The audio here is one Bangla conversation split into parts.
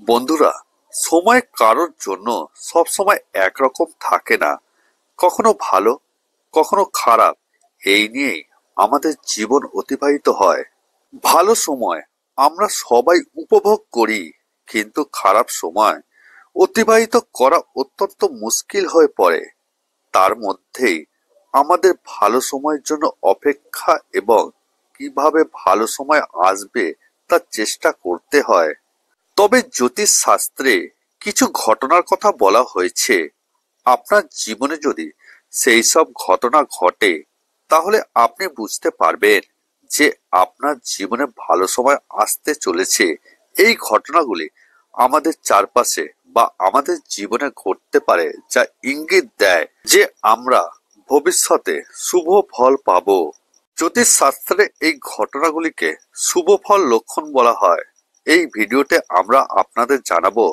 বন্ধুরা, সময় কারোর জন্য সব সময় একরকম থাকে না। কখনো ভালো, কখনো খারাপ। এই নিয়েই আমাদের জীবন অতিবাহিত হয়। ভালো সময় আমরা সবাই উপভোগ করি, কিন্তু খারাপ সময় অতিবাহিত করা অত্যন্ত মুশকিল হয়ে পড়ে। তার মধ্যেই আমাদের ভালো সময়ের জন্য অপেক্ষা এবং কিভাবে ভালো সময় আসবে তার চেষ্টা করতে হয়। তবে জ্যোতিষ শাস্ত্রে কিছু ঘটনার কথা বলা হয়েছে। আপনার জীবনে যদি সেই সব ঘটনা ঘটে, তাহলে আপনি বুঝতে পারবেন যে আপনার জীবনে ভালো সময় আসতে চলেছে। এই ঘটনাগুলি আমাদের চারপাশে বা আমাদের জীবনে ঘটতে পারে, যা ইঙ্গিত দেয় যে আমরা ভবিষ্যতে শুভ ফল পাবো। জ্যোতিষ শাস্ত্রে এই ঘটনাগুলিকে শুভ ফল লক্ষণ বলা হয়। এই ভিডিওতে আমরা আপনাদের জানাবো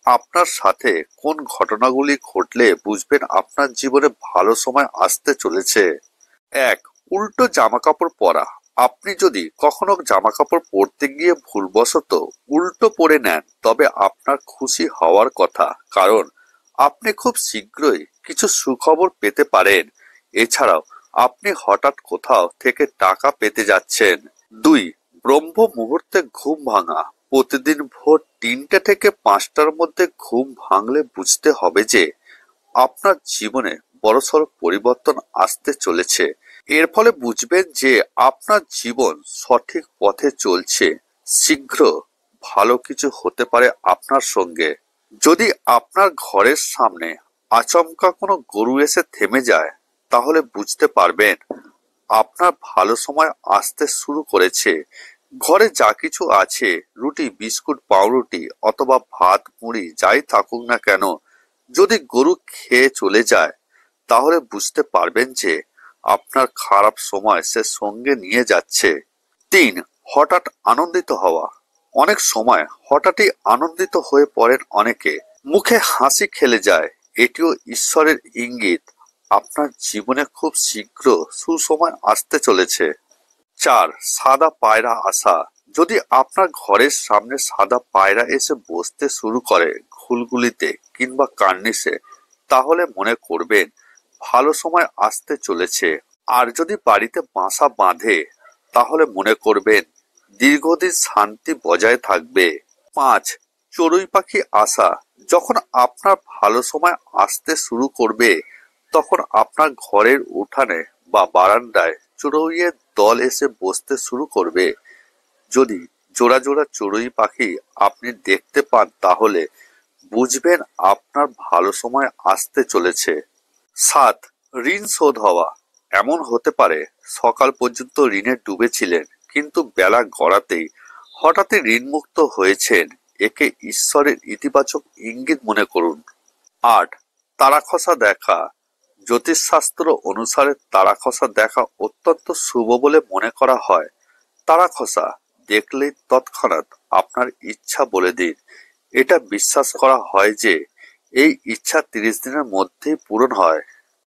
আপনার সাথে কোন ঘটনাগুলি ঘটলে বুঝবেন আপনার জীবনে ভালো সময় আসতে চলেছে। 1. উল্টো জামা কাপড় পরা। আপনি যদি কখনো জামা কাপড় পরতে গিয়ে ভুলবশত উল্টো পরে নেন, তবে আপনার খুশি হওয়ার কথা, কারণ আপনি খুব শীঘ্রই কিছু সুখবর পেতে পারেন। এছাড়াও আপনি হঠাৎ কোথাও থেকে টাকা পেতে যাচ্ছেন। 2. ব্রহ্ম মুহূর্তে ঘুম ভাঙা। প্রতিদিন ভোর 3টে থেকে 5টার মধ্যে ঘুম ভাঙলে বুঝতে হবে যে আপনার জীবনে বড়সড় পরিবর্তন আসতে চলেছে। এর ফলে বুঝবেন যে আপনার জীবন সঠিক পথে চলছে। শীঘ্র ভালো কিছু হতে পারে আপনার সঙ্গে। যদি আপনার ঘরের সামনে আচমকা কোনো গরু এসে থেমে যায়, তাহলে বুঝতে পারবেন আপনার ভালো সময় আসতে শুরু করেছে। ঘরে যা কিছু আছে, রুটি, বিস্কুট, পাউরুটি অথবা ভাত, মুড়ি যাই থাকুক না কেন, যদি গরু খেয়ে চলে যায়, তাহলে বুঝতে পারবেন যে আপনার খারাপ সময় সে সঙ্গে নিয়ে যাচ্ছে। 3. হঠাৎ আনন্দিত হওয়া। অনেক সময় হঠাৎই আনন্দিত হয়ে পড়েন অনেকে। মুখে হাসি খেলে যায়। এটিও ঈশ্বরের ইঙ্গিত আপনার জীবনে খুব শীঘ্র সুসময় আসতে চলেছে। 4. সাদা পায়রা আসা। যদি আপনার ঘরের সামনে সাদা পায়রা এসে বসতে শুরু করে ঘুলগুলিতে কিংবা কার্নিশে, তাহলে মনে করবেন ভালো সময় আসতে চলেছে। আর যদি বাড়িতে বাসা বাঁধে, তাহলে মনে করবেন দীর্ঘদিন শান্তি বজায় থাকবে। 5. চড়ুই পাখি আসা। যখন আপনার ভালো সময় আসতে শুরু করবে, তখন আপনার ঘরের উঠানে বা বারান্দায় চড়ুইয়ের দল এসে বসতে শুরু করবে। যদি জোড়া জোড়া চড়ুই পাখি আপনি দেখতে পান, তাহলে বুঝবেন আপনার ভালো সময় আসতে চলেছে। 7. ঋণ শোধ হওয়া। এমন হতে পারে সকাল পর্যন্ত ঋণে ডুবেছিলেন, কিন্তু বেলা গড়াতেই হঠাৎই ঋণমুক্ত হয়েছেন। একে ঈশ্বরের ইতিবাচক ইঙ্গিত মনে করুন। 8. তারা খসা দেখা। জ্যোতিষশাস্ত্র অনুসারে তারা খসা দেখা অত্যন্ত শুভ বলে মনে করা হয়। তারা খসা দেখলেই তৎক্ষণাৎ আপনার ইচ্ছা বলে দিন। এটা বিশ্বাস করা হয় যে এই ইচ্ছা 30 দিনের মধ্যেই পূরণ হয়।